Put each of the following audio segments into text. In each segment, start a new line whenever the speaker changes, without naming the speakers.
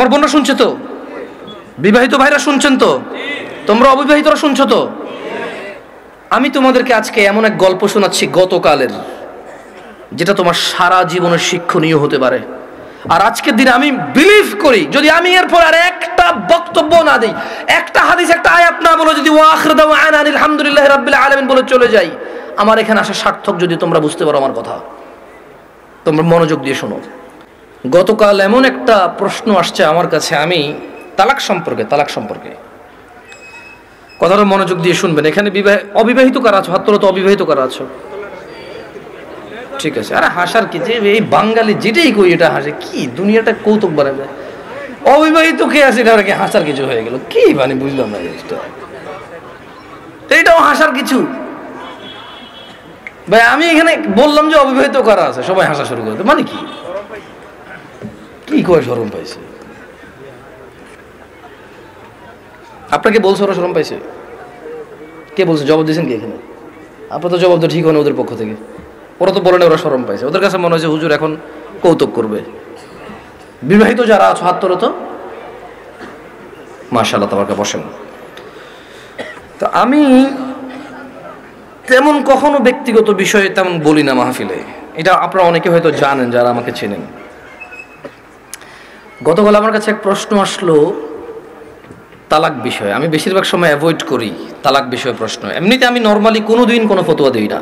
আমার বোনরা শুনছে তো? বিবাহিত ভাইরা শুনছেন তো? তোমরা অবিবাহিতরা শুনছো তো? আমি তোমাদেরকে আজকে এমন এক গল্প শোনাচ্ছি গতকালের, যেটা তোমার সারা জীবনের শিক্ষণীয় হতে পারে। আর আজকের দিনে আমি বিলিভ করি, যদি আমি এরপর আর একটা বক্তব্য না দিই, একটা হাদিস, একটা আয়াত না বলে যদি ওয়াখির দাওয়ানা আলহামদুলিল্লাহি রাব্বিল আলামিন বলে চলে যাই, আমার এখানে আসা সার্থক। যদি তোমরা বুঝতে পারো আমার কথা, তোমরা মনোযোগ দিয়ে শোনো। গতকাল এমন একটা প্রশ্ন আসছে আমার কাছে, আমি তালাক সম্পর্কে কথাটা মনোযোগ দিয়ে শুনবেন। এখানে অবিবাহিত কারা আছো? হাত তোলো তো। অবিবাহিত কারা আছো? ঠিক আছে। আরে হাসার কি, যে এই বাঙালি যেটাই কই এটা হাসে, কি দুনিয়াটা কৌতুক বানাবে। অবিবাহিত কে আছে এটা কি হাসার কিছু হয়ে গেল? কি মানে বুঝলাম না জিনিসটা, এইটাও হাসার কিছু? ভাই আমি এখানে বললাম যে অবিবাহিত কারা আছে, সবাই হাসা শুরু করতে, মানে কি কি কয় শরম পাইছে? আপনাকে বলছে ওরা শরম পাইছে? কে বলছে? জবাব দিয়েছেন কি এখানে? আপনার তো জবাব তো ঠিক হয় না ওদের পক্ষ থেকে। ওরা তো বলে না ওরা শরম পাইছে, ওদের কাছে মনে হয়েছে হুজুর এখন কৌতুক করবে। বিবাহিত যারা আছো হাত তোলো তো। মাশাআল্লাহ, তাবারকা, বসেন। তো আমি তেমন কখনো ব্যক্তিগত বিষয়ে তেমন বলি না মাহফিলে, এটা আপনারা অনেকে হয়তো জানেন যারা আমাকে চেনেন। গতকাল আমার কাছে এক প্রশ্ন আসলো তালাক বিষয়ে। আমি বেশিরভাগ সময় অ্যাভয়েড করি তালাক বিষয়ে প্রশ্ন। এমনিতে আমি নর্মালি কোনো দিন কোনো ফতোয়া দিই না।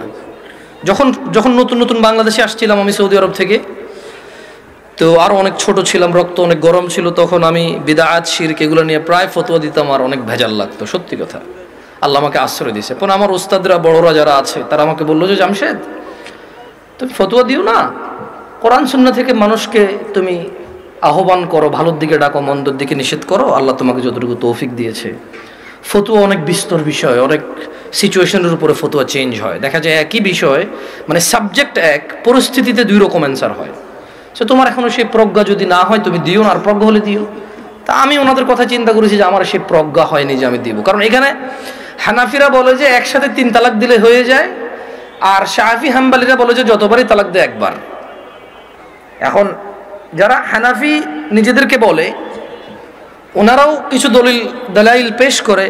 যখন নতুন বাংলাদেশে আসছিলাম আমি সৌদি আরব থেকে, তো আরও অনেক ছোট ছিলাম, রক্ত অনেক গরম ছিল, তখন আমি বিদআত শিরক এগুলো নিয়ে প্রায় ফতোয়া দিতাম, আর অনেক ভেজাল লাগতো, সত্যি কথা। আল্লাহ আমাকে আশ্রয় দিয়েছে। পরে আমার উস্তাদরা, বড়রা যারা আছে, তারা আমাকে বললো যে জামশেদ তুমি ফতোয়া দিও না, কোরআন সুন্নাহ থেকে মানুষকে তুমি আহ্বান করো, ভালোর দিকে ডাকো, মন্দর দিকে নিষেধ করো, আল্লাহ তোমাকে যতটুকু তৌফিক দিয়েছে। ফতোয়া অনেক বিস্তর বিষয়, অনেক সিচুয়েশনের উপরে ফতোয়া চেঞ্জ হয়। দেখা যায় একই বিষয়, মানে সাবজেক্ট এক, পরিস্থিতিতে দুই রকম অ্যান্সার হয়। সে তোমার এখনো সেই প্রজ্ঞা যদি না হয় তুমি দিও না, আর প্রজ্ঞা হলে দিও। তা আমি ওনাদের কথা চিন্তা করেছি যে আমার সেই প্রজ্ঞা হয়নি যে আমি দিব। কারণ এখানে হানাফিরা বলে যে একসাথে 3 তালাক দিলে হয়ে যায়, আর শাফি হাম্বালিরা বলে যে যতবারই তালাক দেয় একবার। এখন যারা হানাফি নিজেদেরকে বলে, ওনারাও কিছু দলাইল পেশ করে,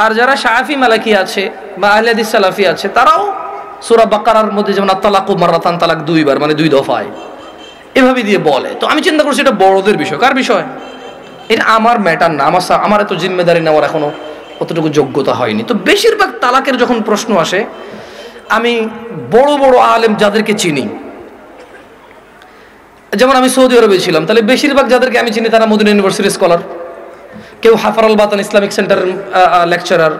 আর যারা শাফি মালাকি আছে বা আহলে হাদিস সালাফি আছে, তারাও সূরা বাকারার মধ্যে যেমন তালাকু মাররাতান, তালাক 2 বার, মানে 2 দফায়, এভাবে দিয়ে বলে। তো আমি চিন্তা করছি এটা বড়দের বিষয়। কার বিষয়? এটা আমার ম্যাটার না, আমার এত জিম্মেদারি নেওয়ার এখনো অতটুকু যোগ্যতা হয়নি। তো বেশিরভাগ তালাকের যখন প্রশ্ন আসে, আমি বড় বড় আলেম যাদেরকে চিনি, যেমন আমি সৌদি আরবে ছিলাম, তাহলে বেশিরভাগ যাদেরকে আমি চিনি তারা মদিনা ইউনিভার্সিটির স্কলার, কেউ হাফারাল বাতান ইসলামিক সেন্টারের লেকচারার,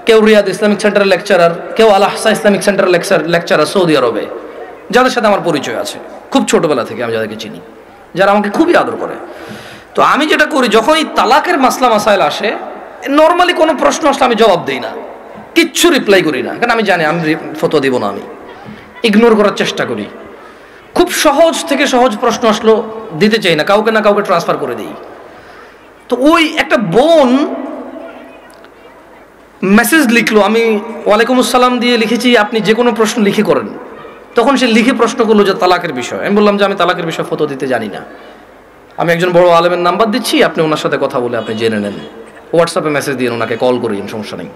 কেউ রিয়াদ ইসলামিক সেন্টারের লেকচারার, কেউ আল আহসা ইসলামিক সেন্টারের লেকচারার সৌদি আরবে, যাদের সাথে আমার পরিচয় আছে খুব ছোটবেলা থেকে, আমি যাদেরকে চিনি, যারা আমাকে খুবই আদর করে। তো আমি যেটা করি, যখন এই তালাকের মাসলা মাসাইল আসে, নর্মালি কোনো প্রশ্ন আসলে আমি জবাব দিই না, কিচ্ছু রিপ্লাই করি না, কারণ আমি জানি আমি ফতোয়া দিব না, আমি ইগনোর করার চেষ্টা করি। খুব সহজ থেকে সহজ প্রশ্ন আসলো দিতে চাই না, কাউকে না কাউকে ট্রান্সফার করে দিই। তো ওই একটা বোন মেসেজ লিখলো, আমি ওয়ালাইকুম আসসালাম দিয়ে লিখেছি আপনি যে কোনো প্রশ্ন লিখে করেন। তখন সে লিখে প্রশ্ন করলো যে তালাকের বিষয়। আমি বললাম যে আমি তালাকের বিষয়ে ফতোয়া দিতে জানি না, আমি একজন বড় আলেমের নাম্বার দিচ্ছি, আপনি ওনার সাথে কথা বলে আপনি জেনে নেন, হোয়াটসঅ্যাপে মেসেজ দিয়ে ওনাকে কল করিন, সমস্যা নেই।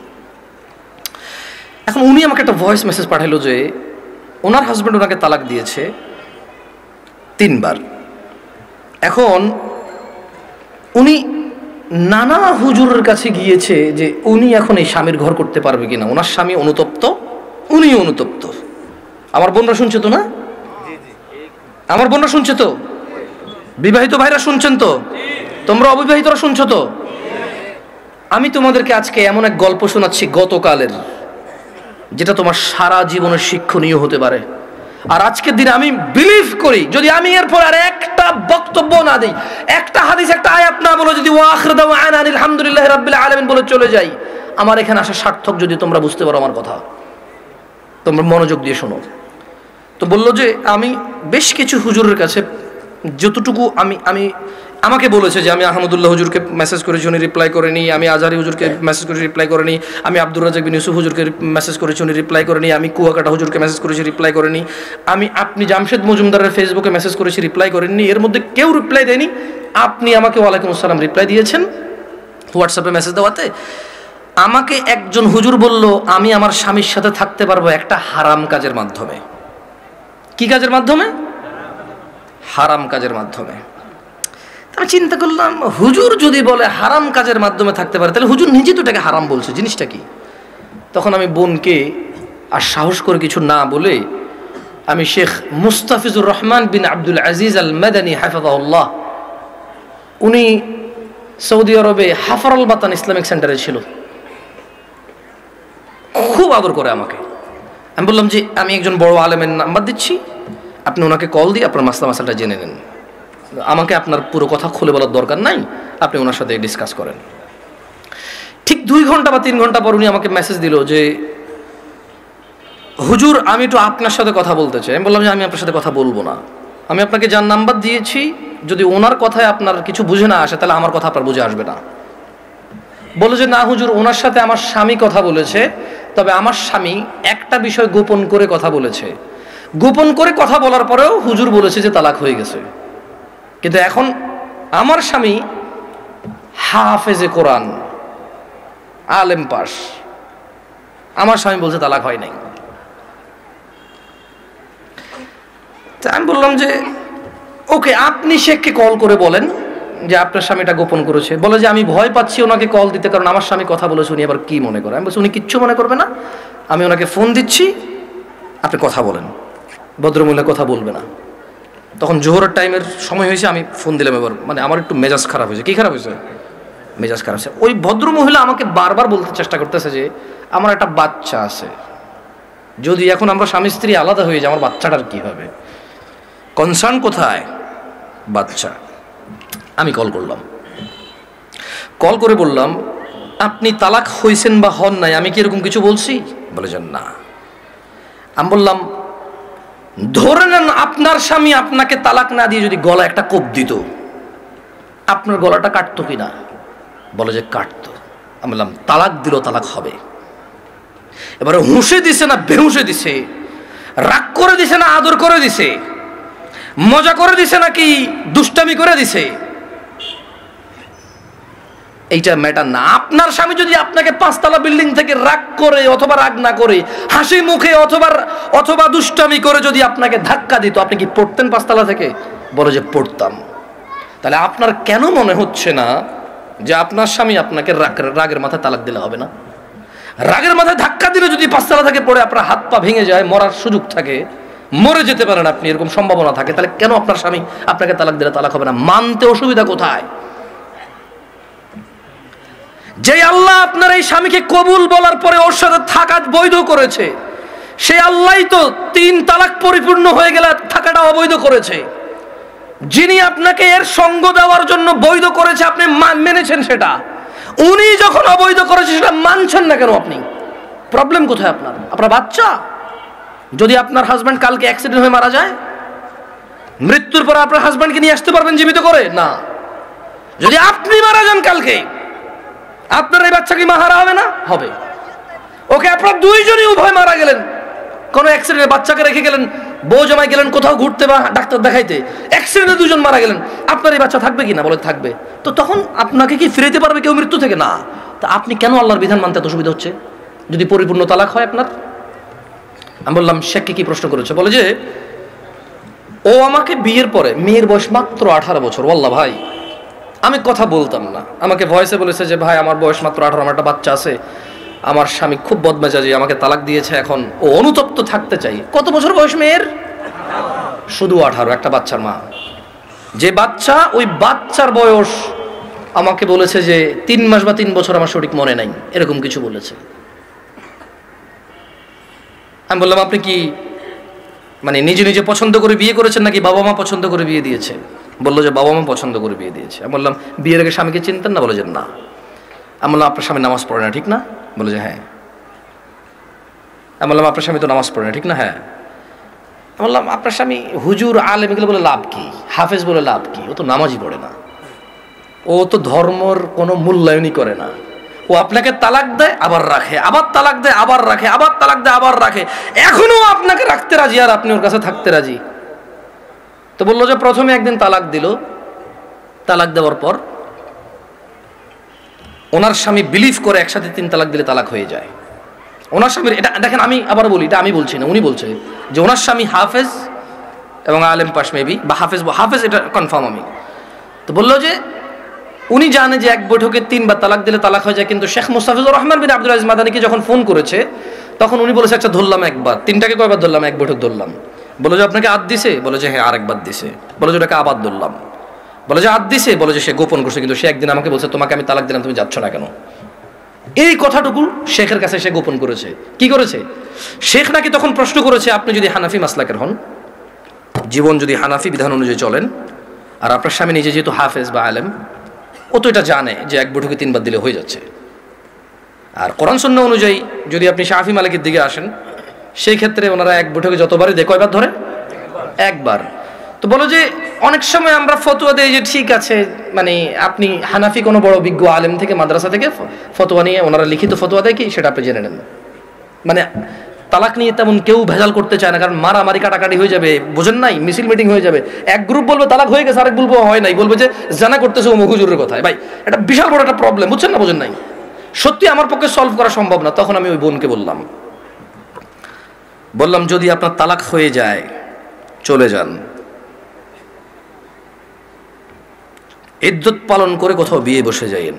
এখন উনি আমাকে একটা ভয়েস মেসেজ পাঠালো যে ওনার হাজব্যান্ড ওনাকে তালাক দিয়েছে 3 বার। এখন উনি নানা হুজুরের কাছে গিয়েছে যে উনি এখন এই স্বামীর ঘর করতে পারবে কিনা, ওনার স্বামী অনুতপ্ত, উনি অনুতপ্ত। আমার বোনরা শুনছে তো? না, আমার বোনরা শুনছে তো? বিবাহিত ভাইরা শুনছেন তো? তোমরা অবিবাহিতরা শুনছো তো? আমি তোমাদেরকে আজকে এমন এক গল্প শোনাচ্ছি গতকালের, যেটা তোমার সারা জীবনের শিক্ষণীয় হতে পারে। আর আজকের দিনে আমি বিলিভ করি, যদি আমি এরপর আর একটা বক্তব্য না দিই, একটা হাদিস, একটা আয়াত না বলে যদি ওয়াখির দাওয়ানা আলহামদুলিল্লাহি রাব্বিল আলামিন বলে চলে যাই, আমার এখানে আসা সার্থক। যদি তোমরা বুঝতে পারো আমার কথা, তোমরা মনোযোগ দিয়ে শোনো। তো বললো যে আমি বেশ কিছু হুজুরের কাছে যতটুকু আমি আমাকে বলেছে যে আমি আহমদুল্লাহ হুজুরকে মেসেজ করেছি, উনি রিপ্লাই করেনি। আমি আজহারি হুজুরকে মেসেজ করেছি, রিপ্লাই করেনি। আমি আব্দুর রাজাক বিন ইউসুফ হুজুরকে মেসেজ করেছি, উনি রিপ্লাই করেনি। আমি কুয়াকাটা হুজুরকে মেসেজ করেছি, রিপ্লাই করেনি। আপনি জামশেদ মজুমদারের ফেসবুকে মেসেজ করেছি, রিপ্লাই করেননি। এর মধ্যে কেউ রিপ্লাই দেয়নি। আপনি আমাকে ওয়ালাইকুম আসসালাম রিপ্লাই দিয়েছেন হোয়াটসঅ্যাপে মেসেজ দেওয়াতে। আমাকে একজন হুজুর বলল আমি আমার স্বামীর সাথে থাকতে পারবো একটা হারাম কাজের মাধ্যমে। কি কাজের মাধ্যমে? হারাম কাজের মাধ্যমে। আমি চিন্তা করলাম, হুজুর যদি বলে হারাম কাজের মাধ্যমে থাকতে পারে, তাহলে হুজুর নিজে তো এটাকে হারাম বলছে, জিনিসটা কি? তখন আমি বোনকে আর সাহস করে কিছু না বলে আমি শেখ মুস্তাফিজুর রহমান বিন আব্দুল আজিজ আল মাদানী হাফিজাহুল্লাহ, উনি সৌদি আরবে হাফারুল বাতান ইসলামিক সেন্টারে ছিল, খুব আদর করে আমাকে। আমি বললাম যে আমি একজন বড় আলেমের নাম্বার দিচ্ছি, আপনি ওনাকে কল দিয়ে আপনার মাসালাটা জেনে নেন, আমাকে আপনার পুরো কথা খুলে বলার দরকার নাই, আপনি ওনার সাথে ডিসকাস করেন। ঠিক 2 ঘন্টা বা 3 ঘন্টা পর উনি আমাকে মেসেজ দিল যে হুজুর আমি একটু আপনার সাথে কথা বলতে চাই। আমি বললাম যে আমি আপনার সাথে কথা বলবো না, আমি আপনাকে যার নাম্বার দিয়েছি যদি ওনার কথায় আপনার কিছু বুঝে না আসে তাহলে আমার কথা আপনার বুঝে আসবে না। বলে যে না হুজুর, ওনার সাথে আমার স্বামী কথা বলেছে, তবে আমার স্বামী একটা বিষয় গোপন করে কথা বলেছে, গোপন করে কথা বলার পরেও হুজুর বলেছে যে তালাক হয়ে গেছে। কিন্তু এখন আমার স্বামী হাফেজে কোরআন, আলেম পাস, আমার স্বামী বলছে তালাক হয় নাই। আমি বললাম যে ওকে, আপনি শেখকে কল করে বলেন যে আপনার স্বামীটা গোপন করেছে। বলে যে আমি ভয় পাচ্ছি ওনাকে কল দিতে, কারণ আমার স্বামী কথা বলেছে, উনি আবার কি মনে করে। আমি বলছি উনি কিচ্ছু মনে করবে না, আমি ওনাকে ফোন দিচ্ছি, আপনি কথা বলেন। ভদ্রমহিলা কথা বলবে না। তখন জোহরের টাইমের সময় হয়েছে, আমি ফোন দিলাম। এবার মানে আমার একটু মেজাজ খারাপ হয়েছে। কি খারাপ হয়েছে? মেজাজ খারাপ হয়েছে। ওই ভদ্রমহিলা আমাকে বারবার বলতে চেষ্টা করতেছে যে আমার একটা বাচ্চা আছে, যদি এখন আমরা স্বামী স্ত্রী আলাদা হয়ে যাই আমার বাচ্চাটার কি হবে? কনসার্ন কোথায়? বাচ্চা। আমি কল করলাম, কল করে বললাম আপনি তালাক হয়েছেন বা হন নাই, আমি কি এরকম কিছু বলছি? বলে যে না। আমি বললাম ধরে নেন আপনার স্বামী আপনাকে তালাক না দিয়ে যদি গলা একটা কোপ দিত, আপনার গলাটা কাটতো কিনা? বলে যে কাটতো। আমি বললাম তালাক দিল, তালাক হবে। এবারে হুঁশে দিছে না বেহুঁশে দিছে, রাগ করে দিছে না আদর করে দিছে, মজা করে দিছে নাকি দুষ্টামি করে দিছে, এইটা ম্যাটার না। আপনার স্বামী যদি আপনাকে 5 তলা বিল্ডিং থেকে রাগ করে অথবা রাগ না করে হাসি মুখে অথবা দুষ্টামি করে যদি আপনাকে ধাক্কা দিত, আপনি কি পড়তেন 5 তলা থেকে? বলে যে পড়তাম। তাহলে আপনার কেন মনে হচ্ছে না যে আপনার স্বামী আপনাকে রাগের মাথায় তালাক দিলে হবে না? রাগের মাথায় ধাক্কা দিলে যদি 5 তলা থেকে পড়ে আপনার হাত পা ভেঙে যায়, মরার সুযোগ থাকে, মরে যেতে পারেন আপনি, এরকম সম্ভাবনা থাকে, তাহলে কেন আপনার স্বামী আপনাকে তালাক দিলে তালাক হবে না? মানতে অসুবিধা কোথায়? যে আল্লাহ আপনার এই স্বামীকে কবুল বলার পরে ওর সাথে থাকা বৈধ করেছে, সে আল্লাহই তো 3 তালাক পরিপূর্ণ হয়ে গেলে থাকাটা অবৈধ করেছে। যিনি আপনাকে এর সঙ্গ দেওয়ার জন্য বৈধ করেছে আপনি মেনেছেন সেটা, উনি যখন অবৈধ করেছে সেটা মানছেন না কেন আপনি? প্রবলেম কোথায় আপনার? আপনার বাচ্চা, যদি আপনার হাজব্যান্ড কালকে অ্যাক্সিডেন্ট হয়ে মারা যায়, মৃত্যুর পর আপনার হাজব্যান্ডকে নিয়ে আসতে পারবেন জীবিত করে? না। যদি আপনি মারা যান কালকে, আপনার এই বাচ্চা কি মাহারা হবে না? হবে। ওকে, আপনার দুইজনই উভয় মারা গেলেন, কোনো অ্যাক্সিডেন্টে বাচ্চাকে রেখে গেলেন, বউ জামাই গেলেন কোথাও ঘুরতে বা ডাক্তার দেখাইতে, অ্যাক্সিডেন্টে 2 জন মারা গেলেন, আপনার এই বাচ্চা থাকবে কি না? বলে থাকবে। তো তখন আপনাকে কি ফিরাইতে পারবে কেউ মৃত্যু থেকে? না। তা আপনি কেন আল্লাহর বিধান মানতে এত অসুবিধা হচ্ছে যদি পরিপূর্ণ তালাক হয় আপনার? আমি বললাম শেখকে কি প্রশ্ন করেছে? বলে যে ও আমাকে বিয়ের পরে, মেয়ের বয়স মাত্র 18 বছর, ওয়াল্লাহ ভাই আমি কথা বলতাম না, আমাকে ভয়েসে বলেছে যে ভাই আমার বয়স মাত্র 18, আমার একটা বাচ্চা আছে, আমার স্বামী খুব বদমেজাজি, আমাকে তালাক দিয়েছে, এখন ও অনুতপ্ত থাকতে চাই। কত বছর বয়স মেয়ের? শুধু 18, একটা বাচ্চার মা। যে বাচ্চা, ওই বাচ্চার বয়স আমাকে বলেছে যে 3 মাস বা 3 বছর, আমার সঠিক মনে নাই, এরকম কিছু বলেছে। আমি বললাম আপনি কি মানে নিজে নিজে পছন্দ করে বিয়ে করেছেন নাকি বাবা মা পছন্দ করে বিয়ে দিয়েছে? বললো যে বাবা মা পছন্দ করে বিয়ে দিয়েছে। আমি বললাম বিয়ের আগে স্বামীকে চিনতেন না? বলে যে না। আমি বললাম আপনার স্বামী নামাজ পড়ে না ঠিক না? বলে যে হ্যাঁ। আমি বললাম আপনার স্বামী তো নামাজ পড়ে না ঠিক না? হ্যাঁ। আমি বললাম আপনার স্বামী হুজুর আলেম এগুলো বলে লাভ কি? হাফেজ বলে লাভ কি? ও তো নামাজই পড়ে না। ও তো ধর্মর কোনো মূল্যায়নই করে না। ও আপনাকে তালাক দেয় আবার রাখে, আবার তালাক দেয় আবার রাখে, আবার তালাক দেয় আবার রাখে, এখনো আপনাকে রাখতে রাজি আর আপনি ওর কাছে থাকতে রাজি। তো বললো যে প্রথমে একদিন তালাক দিল, তালাক দেওয়ার পর ওনার স্বামী বিলিভ করে একসাথে 3 তালাক দিলে তালাক হয়ে যায়। ওনার স্বামীর এটা দেখেন, আমি আবার বলি, এটা আমি বলছি না, উনি বলছে যে ওনার স্বামী হাফেজ এবং আলেম পাশ মেবি, বা হাফেজ এটা কনফার্ম আমি। তো বললো যে উনি জানে যে এক বৈঠকে 3 বার তালাক দিলে তালাক হয়ে যায়, কিন্তু শেখ মুস্তাফিজুর রহমান বিন আব্দুল আজিজ মাদানিকে যখন ফোন করেছে তখন উনি বলেছে আচ্ছা ধরলাম একবার, 3টাকে কয়বার ধরলাম? এক বৈঠক ধরলাম। বলে যে আপনাকে আদ দিছে? বলে যে হ্যাঁ আরেকবার দিছে। বলে যে ওটাকে আবার ধরলাম। বলে যে আদ দিছে? বলে যে সে গোপন করছে, কিন্তু সে একদিন আমাকে বলছে তোমাকে আমি তালাক দিলাম, তুমি যাচ্ছ না কেন? এই কথাটুকু শেখের কাছে সে গোপন করেছে। কি করেছে? শেখ নাকি তখন প্রশ্ন করেছে আপনি যদি হানাফি মাসলাকের হন, জীবন যদি হানাফি বিধান অনুযায়ী চলেন, আর আপনার স্বামী নিজে যেহেতু হাফেজ বা আলেম, ও তো এটা জানে যে এক বৈঠকে 3 বার দিলে হয়ে যাচ্ছে। আর কোরআন সুন্নাহ অনুযায়ী যদি আপনি শাফি মালিকের দিকে আসেন, সেই ক্ষেত্রে ওনারা এক বৈঠকে যতবারই দেয় কয়বার ধরে? একবার। তো বলো যে অনেক সময় আমরা ফতোয়া দেই যে ঠিক আছে, মানে আপনি হানাফি কোনো বড় বিজ্ঞ আলেম থেকে মাদ্রাসা থেকে ফতোয়া নিয়ে ওনারা লিখিত ফতোয়া দেয় কি সেটা আপনি জেনে নেন। মানে তালাক নিয়ে তেমন কেউ ভেজাল করতে চায় না, কারণ মারামারি কাটাকাটি হয়ে যাবে, বোঝেন নাই, মিছিল মিটিং হয়ে যাবে। এক গ্রুপ বলবে তালাক হয়ে গেছে, আরেক বলবো হয় নাই, বলবে যে জানা করতেছে ও হুজুরের কথায়। ভাই এটা বিশাল বড় একটা প্রবলেম, বুঝছেন না? বোঝেন নাই, সত্যি আমার পক্ষে সলভ করা সম্ভব না। তখন আমি ওই বোনকে বললাম যদি আপনার তালাক হয়ে যায় চলে যান, ইদ্যত পালন করে কোথাও বিয়ে বসে যাইয়েন,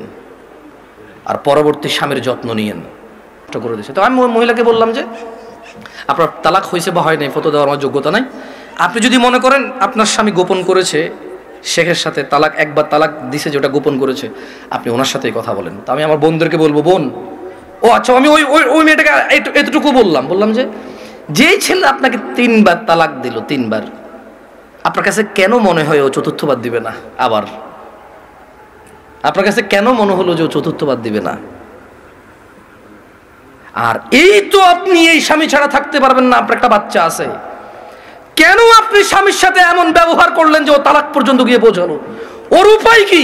আর পরবর্তী স্বামীর যত্ন নিয়েন। করে দিয়েছে। তো আমি মহিলাকে বললাম যে আপনার তালাক হয়েছে বা হয় নাই ফটো দেওয়ার আমার যোগ্যতা নাই, আপনি যদি মনে করেন আপনার স্বামী গোপন করেছে শেখের সাথে, তালাক একবার তালাক দিছে যেটা গোপন করেছে, আপনি ওনার সাথেই কথা বলেন। তো আমি আমার বোনদেরকে বলবো, বোন ও আচ্ছা, আমি ওই মেয়েটাকে এতটুকু বললাম যে যেই ছেলে আপনাকে 3 বার তালাক দিল, 3 বার, আপনার কাছে কেন মনে হয় ও 4র্থবার দিবে না? আবার আপনার কাছে কেন মনে হলো যে ও 4র্থবার দিবে না? আর এই তো আপনি এই স্বামী ছাড়া থাকতে পারবেন না, আপনার একটা বাচ্চা আছে, কেন আপনি স্বামীর সাথে এমন ব্যবহার করলেন যে ও তালাক পর্যন্ত গিয়ে পৌঁছালো? ওর উপায় কি?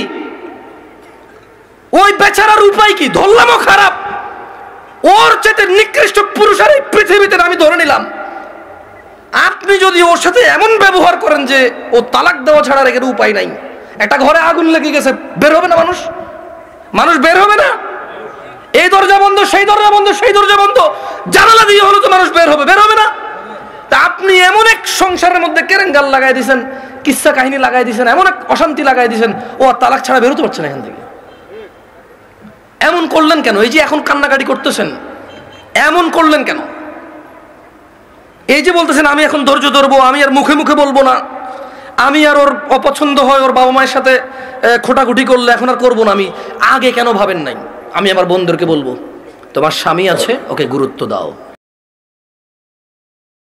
ওই বেচারার উপায় কি? ধরলামও খারাপ, ওর চেয়ে নিকৃষ্ট পুরুষ আর এই পৃথিবীতে আমি ধরে নিলাম। আপনি যদি ওর সাথে এমন ব্যবহার করেন যে ও তালাক দেওয়া ছাড়া রেখে উপায় নাই, একটা ঘরে আগুন লেগে গেছে, বের হবে না মানুষ বের হবে না? এই দরজা বন্ধ, সেই দরজা বন্ধ, সেই দরজা বন্ধ, জানালা দিয়ে হলো তো মানুষ বের হবে না? তা আপনি এমন এক সংসারের মধ্যে কেরেঙ্গাল লাগাই দিয়েছেন, কিচ্ছা কাহিনী লাগাই দিয়েছেন, এমন এক অশান্তি লাগাই দিয়েছেন, ও আর তালাক ছাড়া বেরোতে পারছে না এখান থেকে। এমন করলেন কেন? এই যে এখন কান্নাকাটি করতেছেন, এমন করলেন কেন? এই যে বলতেছেন আমি এখন ধৈর্য ধরবো, আমি আর মুখে মুখে বলবো না, আমি আর ওর অপছন্দ হয় ওর বাবা মায়ের সাথে খোটাখুটি করলে এখন আর করবো না, আমি আগে কেন ভাবেন নাই? আমি আমার বোনদেরকে বলবো তোমার স্বামী আছে, ওকে গুরুত্ব দাও।